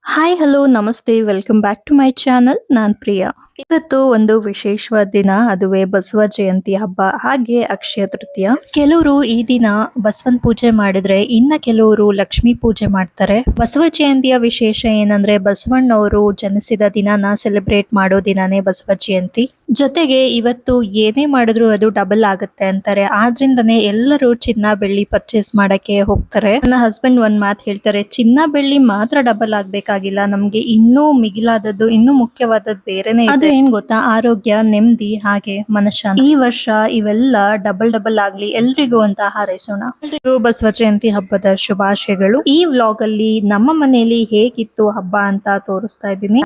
Hi hello ನಮಸ್ತೆ welcome back to my channel ನಾನ್ ಪ್ರಿಯಾ. ಇವತ್ತು ಒಂದು ವಿಶೇಷವಾದ ದಿನ, ಅದುವೇ ಬಸವ ಜಯಂತಿ ಹಬ್ಬ ಹಾಗೆ ಅಕ್ಷಯ ತೃತೀಯ. ಕೆಲವರು ಈ ದಿನ ಬಸವನ್ ಪೂಜೆ ಮಾಡಿದ್ರೆ ಇನ್ನ ಕೆಲವರು ಲಕ್ಷ್ಮೀ ಪೂಜೆ ಮಾಡ್ತಾರೆ. ಬಸವ ಜಯಂತಿಯ ವಿಶೇಷ ಏನಂದ್ರೆ ಬಸವಣ್ಣವರು ಜನಿಸಿದ ದಿನನ ಸೆಲೆಬ್ರೇಟ್ ಮಾಡೋ ದಿನಾನೇ ಬಸವ ಜಯಂತಿ. ಜೊತೆಗೆ ಇವತ್ತು ಏನೇ ಮಾಡಿದ್ರು ಅದು ಡಬಲ್ ಆಗುತ್ತೆ ಅಂತಾರೆ. ಆದ್ರಿಂದನೇ ಎಲ್ಲರೂ ಚಿನ್ನ ಬೆಳ್ಳಿ ಪರ್ಚೇಸ್ ಮಾಡಕ್ಕೆ ಹೋಗ್ತಾರೆ. ನನ್ನ ಹಸ್ಬೆಂಡ್ ಒಂದ್ ಮಾತು ಹೇಳ್ತಾರೆ, ಚಿನ್ನ ಬೆಳ್ಳಿ ಮಾತ್ರ ಡಬಲ್ ಆಗ್ಬೇಕಾಗಿಲ್ಲ, ನಮ್ಗೆ ಇನ್ನೂ ಮಿಗಿಲಾದದ್ದು ಇನ್ನೂ ಮುಖ್ಯವಾದದ್ದು ಬೇರೆನೆ ಇದೆ. ಅದು ಏನ್ ಗೊತ್ತಾ, ಆರೋಗ್ಯ, ನೆಮ್ಮದಿ ಹಾಗೆ ಮನಃಶಾಂತಿ. ಈ ವರ್ಷ ಇವೆಲ್ಲ ಡಬಲ್ ಡಬಲ್ ಆಗ್ಲಿ ಎಲ್ರಿಗೂ ಅಂತ ಹಾರೈಸೋಣ. ಎಲ್ರಿಗೂ ಬಸವ ಜಯಂತಿ ಹಬ್ಬದ ಶುಭಾಶಯಗಳು. ಈ ವ್ಲಾಗ್ ಅಲ್ಲಿ ನಮ್ಮ ಮನೆಯಲ್ಲಿ ಹೇಗಿತ್ತು ಹಬ್ಬ ಅಂತ ತೋರಿಸ್ತಾ ಇದ್ದೀನಿ.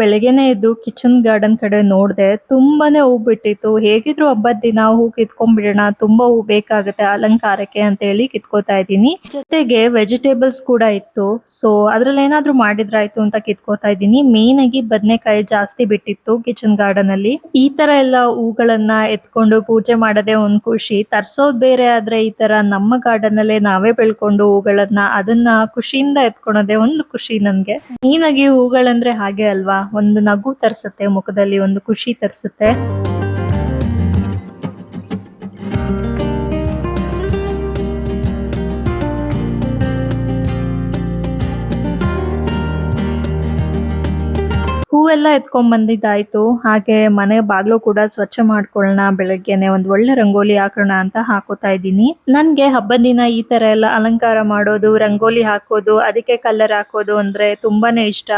ಬೆಳಗ್ಗೆನೆ ಎದ್ದು ಕಿಚನ್ ಗಾರ್ಡನ್ ಕಡೆ ನೋಡ್ದೆ, ತುಂಬಾನೇ ಹೂ ಬಿಟ್ಟಿತ್ತು. ಹೇಗಿದ್ರು ಹಬ್ಬದ ದಿನ ಹೂ ಕಿತ್ಕೊಂಡ್ಬಿಡೋಣ, ತುಂಬಾ ಹೂ ಬೇಕಾಗುತ್ತೆ ಅಲಂಕಾರಕ್ಕೆ ಅಂತ ಹೇಳಿ ಕಿತ್ಕೋತಾ ಇದ್ದೀನಿ. ಜೊತೆಗೆ ವೆಜಿಟೇಬಲ್ಸ್ ಕೂಡ ಇತ್ತು, ಸೊ ಅದ್ರಲ್ಲಿ ಏನಾದ್ರೂ ಮಾಡಿದ್ರಾಯ್ತು ಅಂತ ಕಿತ್ಕೋತಾ ಇದ್ದೀನಿ. ಮೇನ್ ಆಗಿ ಬದನೆಕಾಯಿ ಜಾಸ್ತಿ ಬಿಟ್ಟಿತ್ತು ಕಿಚನ್ ಗಾರ್ಡನ್ ಅಲ್ಲಿ. ಈ ತರ ಎಲ್ಲ ಹೂಗಳನ್ನ ಎತ್ಕೊಂಡು ಪೂಜೆ ಮಾಡೋದೇ ಒಂದ್ ಖುಷಿ, ತರ್ಸೋದ್ ಬೇರೆ. ಆದ್ರೆ ಈ ತರ ನಮ್ಮ ಗಾರ್ಡನ್ ಅಲ್ಲೇ ನಾವೇ ಬೆಳ್ಕೊಂಡು ಹೂಗಳನ್ನ ಅದನ್ನ ಖುಷಿಯಿಂದ ಎತ್ಕೊಳೋದೇ ಒಂದು ಖುಷಿ ನನ್ಗೆ. ಮೇನ್ ಆಗಿ ಹೂಗಳಂದ್ರೆ ಹಾಗೆ ಅಲ್ವಾ, ಒಂದು ನಗು ತರ್ಸುತ್ತೆ ಮುಖದಲ್ಲಿ, ಒಂದು ಖುಷಿ ತರ್ಸುತ್ತೆ. ಹೂವೆಲ್ಲ ಎತ್ಕೊಂಡ್ ಬಂದಿದ್ದಾಯ್ತು. ಹಾಗೆ ಮನೆ ಬಾಗ್ಲು ಕೂಡ ಸ್ವಚ್ಛ ಮಾಡ್ಕೊಳ್ಳೋಣ, ಬೆಳಗ್ಗೆನೆ ಒಂದ್ ಒಳ್ಳೆ ರಂಗೋಲಿ ಹಾಕೋಣ ಅಂತ ಹಾಕೋತಾ ಇದ್ದೀನಿ. ನನ್ಗೆ ಹಬ್ಬದ ದಿನ ಈ ತರ ಎಲ್ಲ ಅಲಂಕಾರ ಮಾಡೋದು, ರಂಗೋಲಿ ಹಾಕೋದು, ಅದಕ್ಕೆ ಕಲರ್ ಹಾಕೋದು ಅಂದ್ರೆ ತುಂಬಾನೇ ಇಷ್ಟ.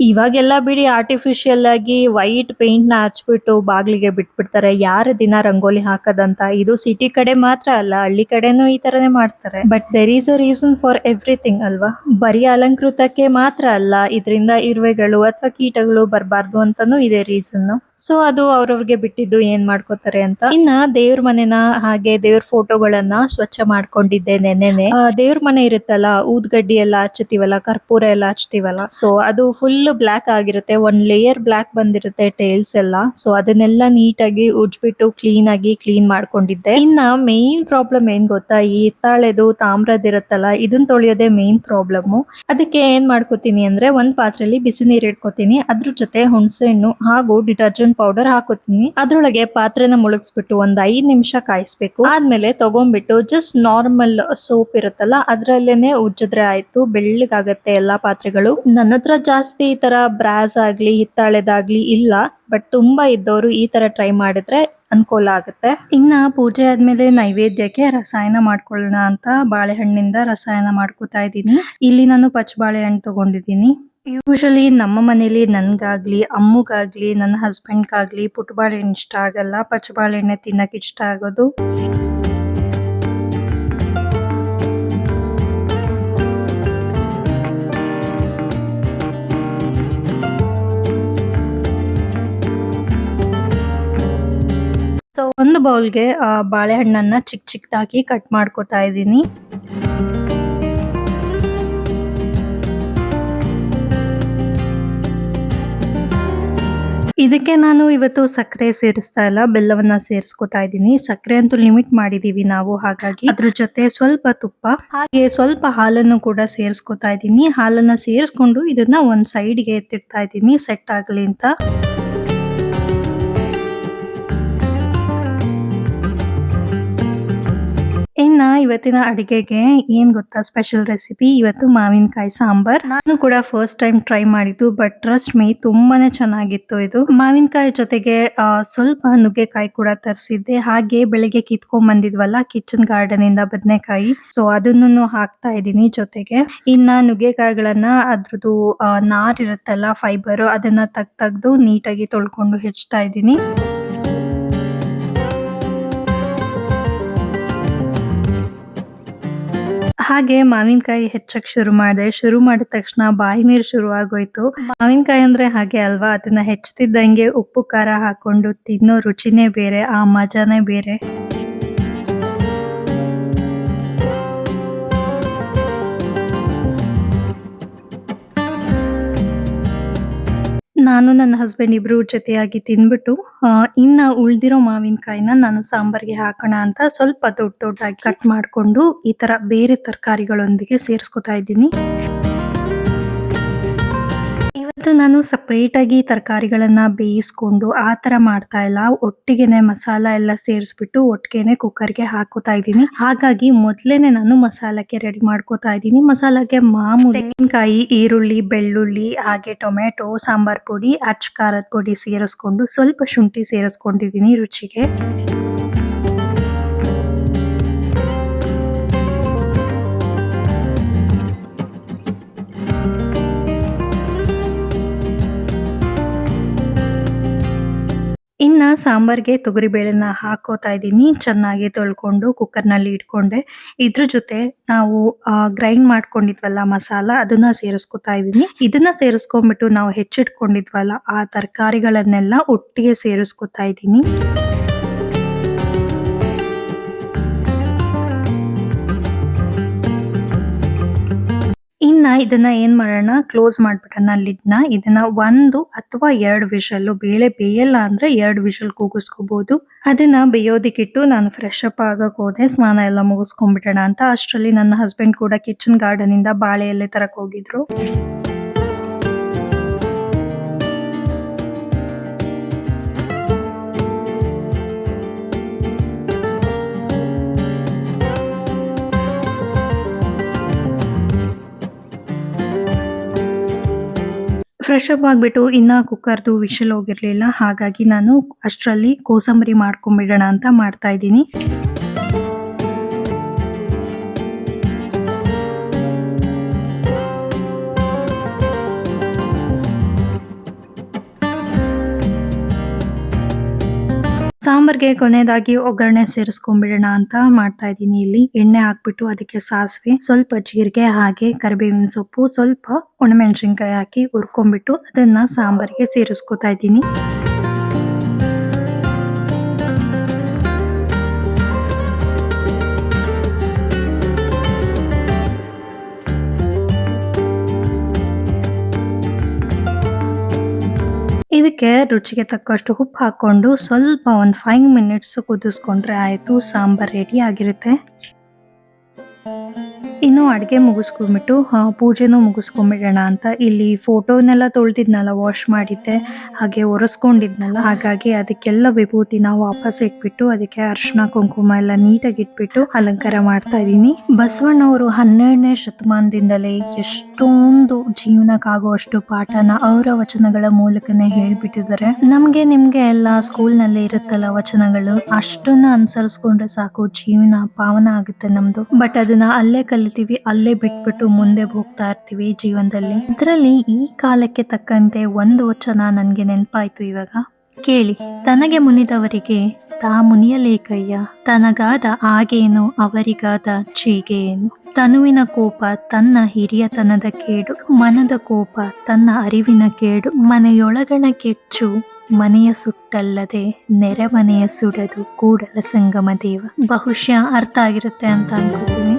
ಇವಾಗೆಲ್ಲ ಬಿಡಿ ಆರ್ಟಿಫಿಷಿಯಲ್ ಆಗಿ ವೈಟ್ ಪೇಂಟ್ ನ ಹಚ್ಬಿಟ್ಟು ಬಾಗ್ಲಿಗೆ ಬಿಟ್ಬಿಡ್ತಾರೆ. ಯಾರ ದಿನ ರಂಗೋಲಿ ಹಾಕದಂತ. ಇದು ಸಿಟಿ ಕಡೆ ಮಾತ್ರ ಅಲ್ಲ, ಹಳ್ಳಿ ಕಡೆನೂ ಈ ತರನೇ ಮಾಡ್ತಾರೆ. But there is a reason for everything ಅಲ್ವಾ. ಬರೀ ಅಲಂಕೃತಕ್ಕೆ ಮಾತ್ರ ಅಲ್ಲ, ಇದರಿಂದ ಇರುವೆಗಳು ಅಥವಾ ಕೀಟಗಳು ಬರಬಾರ್ದು ಅಂತಾನೂ ಇದೆ ರೀಸನ್. ಸೊ ಅದು ಅವ್ರವ್ರಿಗೆ ಬಿಟ್ಟಿದ್ದು ಏನ್ ಮಾಡ್ಕೋತಾರೆ ಅಂತ. ಇನ್ನ ದೇವ್ರ ಮನೆನ ಹಾಗೆ ದೇವ್ರ ಫೋಟೋಗಳನ್ನ ಸ್ವಚ್ಛ ಮಾಡ್ಕೊಂಡಿದ್ದೆ ನೆನ್ನೆನೆ. ದೇವ್ರ ಮನೆ ಇರುತ್ತಲ್ಲ, ಊದ್ಗಡ್ಡಿ ಎಲ್ಲ ಹಚ್ಚುತ್ತೀವಲ್ಲ, ಕರ್ಪೂರ ಎಲ್ಲ ಹಚ್ತೀವಲ್ಲ, ಸೊ ಅದು ಫುಲ್ ಬ್ಲಾಕ್ ಆಗಿರುತ್ತೆ. ಒಂದ್ ಲೇಯರ್ ಬ್ಲಾಕ್ ಬಂದಿರುತ್ತೆ ಟೈಲ್ಸ್ ಎಲ್ಲ. ಸೊ ಅದನ್ನೆಲ್ಲ ನೀಟಾಗಿ ಉಜ್ಬಿಟ್ಟು ಕ್ಲೀನ್ ಮಾಡ್ಕೊಂಡಿದ್ದೆ. ಇನ್ನ ಮೇನ್ ಪ್ರಾಬ್ಲಮ್ ಏನ್ ಗೊತ್ತಾ, ಈ ಹಿತ್ತಾಳೆದು ತಾಮ್ರದಿರುತ್ತಲ್ಲ, ಇದನ್ನ ತೊಳೆಯೋದೇ ಮೇನ್ ಪ್ರಾಬ್ಲಮ್. ಅದಕ್ಕೆ ಏನ್ ಮಾಡ್ಕೋತೀನಿ ಅಂದ್ರೆ, ಒಂದ್ ಪಾತ್ರೆಯಲ್ಲಿ ಬಿಸಿ ನೀರ್ ಇಟ್ಕೋತೀನಿ, ಅದ್ರ ಜೊತೆ ಹುಣಸೆ ಹಣ್ಣು ಹಾಗೂ ಡಿಟರ್ಜೆಂಟ್ ಪೌಡರ್ ಹಾಕೋತೀನಿ. ಅದ್ರೊಳಗೆ ಪಾತ್ರೆನ ಮುಳುಗಿಸ್ಬಿಟ್ಟು ಒಂದ್ 5 ನಿಮಿಷ ಕಾಯಿಸ್ಬೇಕು. ಆದ್ಮೇಲೆ ತಗೊಂಡ್ಬಿಟ್ಟು ಜಸ್ಟ್ ನಾರ್ಮಲ್ ಸೋಪ್ ಇರುತ್ತಲ್ಲ, ಅದ್ರಲ್ಲೇನೆ ಉಜ್ಜಿದ್ರೆ ಆಯ್ತು, ಬೆಳ್ಳಗಾಗತ್ತೆ ಎಲ್ಲಾ ಪಾತ್ರೆಗಳು. ನನ್ನ ಹತ್ರ ಜಾಸ್ತಿ ಈ ತರ ಬ್ರಾಸ್ ಆಗ್ಲಿ ಹಿತ್ತಾಳೆದಾಗ್ಲಿ ಇಲ್ಲ, ಬಟ್ ತುಂಬಾ ಇದ್ದವರು ಈ ತರ ಟ್ರೈ ಮಾಡಿದ್ರೆ ಅನುಕೂಲ ಆಗುತ್ತೆ. ಇನ್ನ ಪೂಜೆ ಆದ್ಮೇಲೆ ನೈವೇದ್ಯಕ್ಕೆ ರಸಾಯನ ಮಾಡ್ಕೊಳ್ಳೋಣ ಅಂತ ಬಾಳೆಹಣ್ಣಿಂದ ರಸಾಯನ ಮಾಡ್ಕೋತಾ ಇದ್ದೀನಿ. ಇಲ್ಲಿ ನಾನು ಪಚ್ಚ ಬಾಳೆಹಣ್ಣು ತಗೊಂಡಿದ್ದೀನಿ. ಯೂಶಲಿ ನಮ್ಮ ಮನೇಲಿ ನನ್ಗಾಗ್ಲಿ ಅಮ್ಮಗಾಗ್ಲಿ ನನ್ನ ಹಸ್ಬೆಂಡ್ಗಾಗ್ಲಿ ಪುಟ್ಟ ಬಾಳೆಹಣ್ಣು ಇಷ್ಟ ಆಗಲ್ಲ, ಪಚ್ಚ ಬಾಳೆಹಣ್ಣೆ ತಿನ್ನಕ್ ಇಷ್ಟ ಆಗೋದು. ಸೊ ಒಂದು ಬೌಲ್ಗೆ ಬಾಳೆಹಣ್ಣನ್ನ ಚಿಕ್ಕದಾಗಿ ಕಟ್ ಮಾಡ್ಕೊತಾ ಇದ್ದೀನಿ. ಇದಕ್ಕೆ ನಾನು ಇವತ್ತು ಸಕ್ಕರೆ ಸೇರಿಸ್ತಾ ಇಲ್ಲ, ಬೆಲ್ಲವನ್ನ ಸೇರಿಸ್ಕೊತಾ ಇದ್ದೀನಿ. ಸಕ್ಕರೆ ಅಂತೂ ಲಿಮಿಟ್ ಮಾಡಿದೀವಿ ನಾವು, ಹಾಗಾಗಿ ಅದ್ರ ಜೊತೆ ಸ್ವಲ್ಪ ತುಪ್ಪ ಹಾಗೆ ಸ್ವಲ್ಪ ಹಾಲನ್ನು ಕೂಡ ಸೇರಿಸ್ಕೊತಾ ಇದ್ದೀನಿ. ಹಾಲನ್ನ ಸೇರಿಸ್ಕೊಂಡು ಇದನ್ನ ಒಂದ್ ಸೈಡ್ಗೆ ಎತ್ತಿಡ್ತಾ ಇದ್ದೀನಿ, ಸೆಟ್ ಆಗ್ಲಿ ಅಂತ. ಇನ್ನ ಇವತ್ತಿನ ಅಡಿಗೆಗೆ ಏನ್ ಗೊತ್ತಾ ಸ್ಪೆಷಲ್ ರೆಸಿಪಿ, ಇವತ್ತು ಮಾವಿನಕಾಯಿ ಸಾಂಬಾರ್. ನಾನು ಕೂಡ ಫಸ್ಟ್ ಟೈಮ್ ಟ್ರೈ ಮಾಡಿದ್ದು, ಬಟ್ ಟ್ರಸ್ಟ್ ಮೀ ತುಂಬಾನೇ ಚೆನ್ನಾಗಿತ್ತು ಇದು. ಮಾವಿನಕಾಯಿ ಜೊತೆಗೆ ಸ್ವಲ್ಪ ನುಗ್ಗೆಕಾಯಿ ಕೂಡ ತರಿಸಿದ್ದೆ. ಹಾಗೆ ಬೆಳಿಗ್ಗೆ ಕಿತ್ಕೊಂಡ್ ಬಂದಿದ್ವಲ್ಲ ಕಿಚನ್ ಗಾರ್ಡನ್ ಇಂದ ಬದನೆಕಾಯಿ, ಸೊ ಅದನ್ನು ಹಾಕ್ತಾ ಇದ್ದೀನಿ ಜೊತೆಗೆ. ಇನ್ನ ನುಗ್ಗೆಕಾಯಿಗಳನ್ನ ಅದ್ರದ್ದು ನಾರ್ ಇರುತ್ತಲ್ಲ, ಫೈಬರ್, ಅದನ್ನ ತೆಗ್ದು ನೀಟಾಗಿ ತೊಳ್ಕೊಂಡು ಹೆಚ್ಚ್ತಾ ಇದ್ದೀನಿ. ಹಾಗೆ ಮಾವಿನಕಾಯಿ ಹೆಚ್ಚಕ್ ಶುರು ಮಾಡಿದ ತಕ್ಷಣ ಬಾಯಿ ನೀರು ಶುರು ಆಗೋಯ್ತು. ಮಾವಿನಕಾಯಿ ಅಂದ್ರೆ ಹಾಗೆ ಅಲ್ವಾ, ಅದನ್ನ ಹೆಚ್ಚುತ್ತಿದ್ದಂಗೆ ಉಪ್ಪು ಖಾರ ಹಾಕೊಂಡು ತಿನ್ನೋ ರುಚಿನೇ ಬೇರೆ, ಆ ಮಜಾನೇ ಬೇರೆ. ನಾನು ನನ್ನ ಹಸ್ಬೆಂಡ್ ಇಬ್ರು ಜೊತೆಯಾಗಿ ತಿಂದ್ಬಿಟ್ಟು ಇನ್ನ ಉಳ್ದಿರೋ ಮಾವಿನಕಾಯಿನ ನಾನು ಸಾಂಬಾರ್ಗೆ ಹಾಕೋಣ ಅಂತ ಸ್ವಲ್ಪ ದೊಡ್ಡದಾಗಿ ಕಟ್ ಮಾಡ್ಕೊಂಡು ಈ ತರ ಬೇರೆ ತರಕಾರಿಗಳೊಂದಿಗೆ ಸೇರಿಸ್ಕೊತಾ ಇದ್ದೀನಿ. ಇವತ್ತು ನಾನು ಸಪ್ರೇಟಾಗಿ ತರಕಾರಿಗಳನ್ನ ಬೇಯಿಸ್ಕೊಂಡು ಆ ಥರ ಮಾಡ್ತಾ ಇಲ್ಲ, ಒಟ್ಟಿಗೆನೆ ಮಸಾಲ ಎಲ್ಲ ಸೇರಿಸ್ಬಿಟ್ಟು ಒಟ್ಟಿಗೆನೆ ಕುಕ್ಕರ್ಗೆ ಹಾಕೋತಾ ಇದ್ದೀನಿ. ಹಾಗಾಗಿ ಮೊದಲೇನೆ ನಾನು ಮಸಾಲಕ್ಕೆ ರೆಡಿ ಮಾಡ್ಕೋತಾ ಇದ್ದೀನಿ. ಮಸಾಲಕ್ಕೆ ಮಾಮೂಲಿ ತೆಂಗಿನಕಾಯಿ, ಈರುಳ್ಳಿ, ಬೆಳ್ಳುಳ್ಳಿ, ಹಾಗೆ ಟೊಮೆಟೊ, ಸಾಂಬಾರ್ ಪುಡಿ, ಅಚ್ಚ ಖಾರದ ಪುಡಿ ಸೇರಿಸ್ಕೊಂಡು ಸ್ವಲ್ಪ ಶುಂಠಿ ಸೇರಿಸ್ಕೊಂಡಿದ್ದೀನಿ ರುಚಿಗೆ. ಇನ್ನ ಸಾಂಬಾರ್ಗೆ ತೊಗರಿಬೇಳೆನ ಹಾಕೋತಾ ಇದ್ದೀನಿ. ಚೆನ್ನಾಗಿ ತೊಳ್ಕೊಂಡು ಕುಕ್ಕರ್ನಲ್ಲಿ ಇಟ್ಕೊಂಡೆ. ಇದ್ರ ಜೊತೆ ನಾವು ಗ್ರೈಂಡ್ ಮಾಡ್ಕೊಂಡಿದ್ವಲ್ಲ ಮಸಾಲ, ಅದನ್ನ ಸೇರಿಸ್ಕೊತಾ ಇದ್ದೀನಿ. ಇದನ್ನ ಸೇರಿಸ್ಕೊಂಡ್ಬಿಟ್ಟು ನಾವು ಹೆಚ್ಚಿಟ್ಕೊಂಡಿದ್ವಲ್ಲ ಆ ತರಕಾರಿಗಳನ್ನೆಲ್ಲ ಒಟ್ಟಿಗೆ ಸೇರಿಸ್ಕೊತಾ ಇದ್ದೀನಿ. ಇನ್ನ ಇದನ್ನ ಏನ್ ಮಾಡೋಣ, ಕ್ಲೋಸ್ ಮಾಡ್ಬಿಡೋಣ ಲಿಡ್ನ. ಇದನ್ನ 1 ಅಥವಾ 2 ವಿಷಲ್, ಬೇಳೆ ಬೇಯಲ್ಲ ಅಂದ್ರೆ 2 ವಿಷಲ್ ಕೂಗಿಸ್ಕೋಬಹುದು. ಅದನ್ನ ಬೇಯೋದಿಕ್ಕಿಟ್ಟು ನಾನು ಫ್ರೆಶ್ ಅಪ್ ಆಗಕ್ ಹೋದೆ, ಸ್ನಾನ ಎಲ್ಲ ಮುಗಿಸ್ಕೊಂಡ್ಬಿಡೋಣ ಅಂತ. ಅಷ್ಟರಲ್ಲಿ ನನ್ನ ಹಸ್ಬೆಂಡ್ ಕೂಡ ಕಿಚನ್ ಗಾರ್ಡನ್ ಇಂದ ಬಾಳೆ ಎಲೆ ತರಕ್ ಹೋಗಿದ್ರು. ಫ್ರೆಶ್ ಅಪ್ ಆಗಿಬಿಟ್ಟು ಇನ್ನ ಕುಕ್ಕರ್ದು ವಿಷಲ್ ಹೋಗಿರ್ಲಿಲ್ಲ, ಹಾಗಾಗಿ ನಾನು ಅಷ್ಟರಲ್ಲಿ ಕೋಸಂಬರಿ ಮಾಡ್ಕೊಂಡ್ಬಿಡೋಣ ಅಂತ ಮಾಡ್ತಾ ಇದ್ದೀನಿ. ಸಾಂಬಾರ್ಗೆ ಕೊನೆಯದಾಗಿ ಒಗ್ಗರಣೆ ಸೇರಿಸ್ಕೊಂಡ್ಬಿಡೋಣ ಅಂತ ಮಾಡ್ತಾ ಇದ್ದೀನಿ. ಇಲ್ಲಿ ಎಣ್ಣೆ ಹಾಕ್ಬಿಟ್ಟು ಅದಕ್ಕೆ ಸಾಸಿವೆ, ಸ್ವಲ್ಪ ಜೀರಿಗೆ, ಹಾಗೆ ಕರಿಬೇವಿನ ಸೊಪ್ಪು, ಸ್ವಲ್ಪ ಒಣಮೆಣಸಿನ್ಕಾಯಿ ಹಾಕಿ ಹುರ್ಕೊಂಡ್ಬಿಟ್ಟು ಅದನ್ನ ಸಾಂಬಾರ್ಗೆ ಸೇರಿಸ್ಕೊತಾ ಇದ್ದೀನಿ. ಇದಕ್ಕೆ ರುಚಿಗೆ ತಕ್ಕಷ್ಟು ಉಪ್ಪು ಹಾಕೊಂಡು ಸ್ವಲ್ಪ ಒಂದು 5 ಮಿನಿಟ್ಸ್ ಕುದಿಸ್ಕೊಂಡ್ರೆ ಆಯ್ತು, ಸಾಂಬಾರ್ ರೆಡಿ ಆಗಿರುತ್ತೆ. ಇನ್ನು ಅಡುಗೆ ಮುಗಿಸ್ಕೊಂಡ್ಬಿಟ್ಟು ಪೂಜೆನೂ ಮುಗಿಸ್ಕೊಂಡ್ಬಿಡೋಣ ಅಂತ ಇಲ್ಲಿ ಫೋಟೋನೆಲ್ಲ ತೊಳೆದಿದ್ನಲ್ಲ, ವಾಶ್ ಮಾಡಿದ್ದೆ, ಹಾಗೆ ಒರೆಸ್ಕೊಂಡಿದ್ನಲ್ಲ, ಹಾಗಾಗಿ ಅದಕ್ಕೆಲ್ಲ ವಿಭೂತಿನ ವಾಪಸ್ ಇಟ್ಬಿಟ್ಟು ಅದಕ್ಕೆ ಅರಿಶಿನ ಕುಂಕುಮ ಎಲ್ಲ ನೀಟಾಗಿ ಇಟ್ಬಿಟ್ಟು ಅಲಂಕಾರ ಮಾಡ್ತಾ ಇದ್ದೀನಿ. ಬಸವಣ್ಣವರು 12ನೇ ಶತಮಾನದಿಂದಲೇ ಎಷ್ಟೊಂದು ಜೀವನಕ್ಕಾಗುವಷ್ಟು ಪಾಠನ ಅವರ ವಚನಗಳ ಮೂಲಕನೇ ಹೇಳ್ಬಿಟ್ಟಿದ್ದಾರೆ. ನಮ್ಗೆ ನಿಮ್ಗೆ ಎಲ್ಲ ಸ್ಕೂಲ್ನಲ್ಲಿ ಇರುತ್ತಲ್ಲ ವಚನಗಳು, ಅಷ್ಟನ್ನ ಅನುಸರಿಸ್ಕೊಂಡ್ರೆ ಸಾಕು, ಜೀವನ ಪಾವನ ಆಗುತ್ತೆ ನಮ್ದು. ಬಟ್ ಅದನ್ನ ಅಲ್ಲೇ ಅಲ್ಲೇ ಬಿಟ್ಬಿಟ್ಟು ಮುಂದೆ ಹೋಗ್ತಾ ಇರ್ತೀವಿ ಜೀವನದಲ್ಲಿ. ಇದರಲ್ಲಿ ಈ ಕಾಲಕ್ಕೆ ತಕ್ಕಂತೆ ಒಂದು ವಚನ ನನ್ಗೆ ನೆನಪಾಯ್ತು ಇವಾಗ, ಕೇಳಿ. ತನಗೆ ಮುನಿದವರಿಗೆ ತಾ ಮುನಿಯಲೇಕಯ್ಯ, ತನಗಾದ ಆಗೇನು ಅವರಿಗಾದ ಚೀಗೇನು. ತನುವಿನ ಕೋಪ ತನ್ನ ಹಿರಿಯತನದ ಕೇಡು, ಮನದ ಕೋಪ ತನ್ನ ಅರಿವಿನ ಕೇಡು. ಮನೆಯೊಳಗಣ ಕೆಚ್ಚು ಮನೆಯ ಸುಟ್ಟಲ್ಲದೆ ನೆರೆಮನೆಯ ಸುಡದು ಕೂಡಲ ಸಂಗಮ ದೇವ. ಬಹುಶಃ ಅರ್ಥ ಆಗಿರುತ್ತೆ ಅಂತ ಅನ್ಕೋತೀನಿ.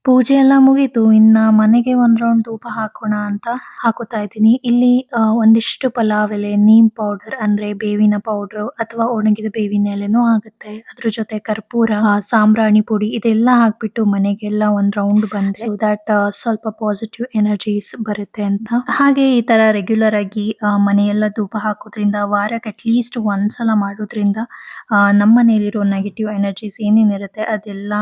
ಪೂಜೆ ಎಲ್ಲ ಮುಗೀತು. ಇನ್ನ ಮನೆಗೆ ಒಂದ್ ರೌಂಡ್ ಧೂಪ ಹಾಕೋಣ ಅಂತ ಹಾಕೋತಾ ಇದ್ದೀನಿ. ಇಲ್ಲಿ ಒಂದಿಷ್ಟು ಪಲಾವ್ ಎಲೆ, ನೀಮ್ ಪೌಡರ್ ಅಂದ್ರೆ ಬೇವಿನ ಪೌಡರ್ ಅಥವಾ ಒಣಗಿದ ಬೇವಿನ ಎಲೆನೂ ಆಗುತ್ತೆ. ಅದ್ರ ಜೊತೆ ಕರ್ಪೂರ, ಸಾಂಬ್ರಾಣಿ ಪುಡಿ ಇದೆಲ್ಲ ಹಾಕ್ಬಿಟ್ಟು ಮನೆಗೆಲ್ಲ ಒಂದ್ ರೌಂಡ್ ಬಂದೆ, ಸೊ ದಟ್ ಸ್ವಲ್ಪ ಪಾಸಿಟಿವ್ ಎನರ್ಜೀಸ್ ಬರುತ್ತೆ ಅಂತ. ಹಾಗೆ ಈ ತರ ರೆಗ್ಯುಲರ್ ಆಗಿ ಮನೆಯೆಲ್ಲ ಧೂಪ ಹಾಕೋದ್ರಿಂದ, ವಾರಕ್ಕೆ ಅಟ್ಲೀಸ್ಟ್ ಒಂದ್ಸಲ ಮಾಡೋದ್ರಿಂದ ನಮ್ಮ ಮನೆಯಲ್ಲಿರೋ ನೆಗೆಟಿವ್ ಎನರ್ಜೀಸ್ ಏನೇನಿರುತ್ತೆ ಅದೆಲ್ಲ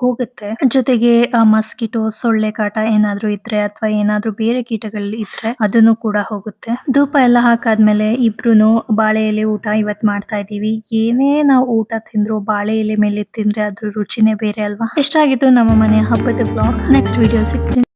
ಹೋಗುತ್ತೆ. ಜೊತೆಗೆ ಮಸ್ಕಿಟೋ, ಸೊಳ್ಳೆ ಕಾಟ ಏನಾದ್ರೂ ಇದ್ರೆ ಅಥವಾ ಏನಾದ್ರೂ ಬೇರೆ ಕೀಟಗಳು ಇದ್ರೆ ಅದನ್ನು ಕೂಡ ಹೋಗುತ್ತೆ. ಧೂಪ ಎಲ್ಲ ಹಾಕಾದ್ಮೇಲೆ ಇಬ್ರುನು ಬಾಳೆ ಎಲೆ ಊಟ ಇವತ್ ಮಾಡ್ತಾ ಇದೀವಿ. ಏನೇ ನಾವು ಊಟ ತಿಂದ್ರು ಬಾಳೆ ಎಲೆ ಮೇಲೆ ತಿಂದ್ರೆ ಅದ್ರ ರುಚಿನೇ ಬೇರೆ ಅಲ್ವಾ. ಇಷ್ಟ ಆಗಿತ್ತು ನಮ್ಮ ಮನೆಯ ಹಬ್ಬದ ಬ್ಲಾಗ್. ನೆಕ್ಸ್ಟ್ ವಿಡಿಯೋ ಸಿಗ್ತೀನಿ.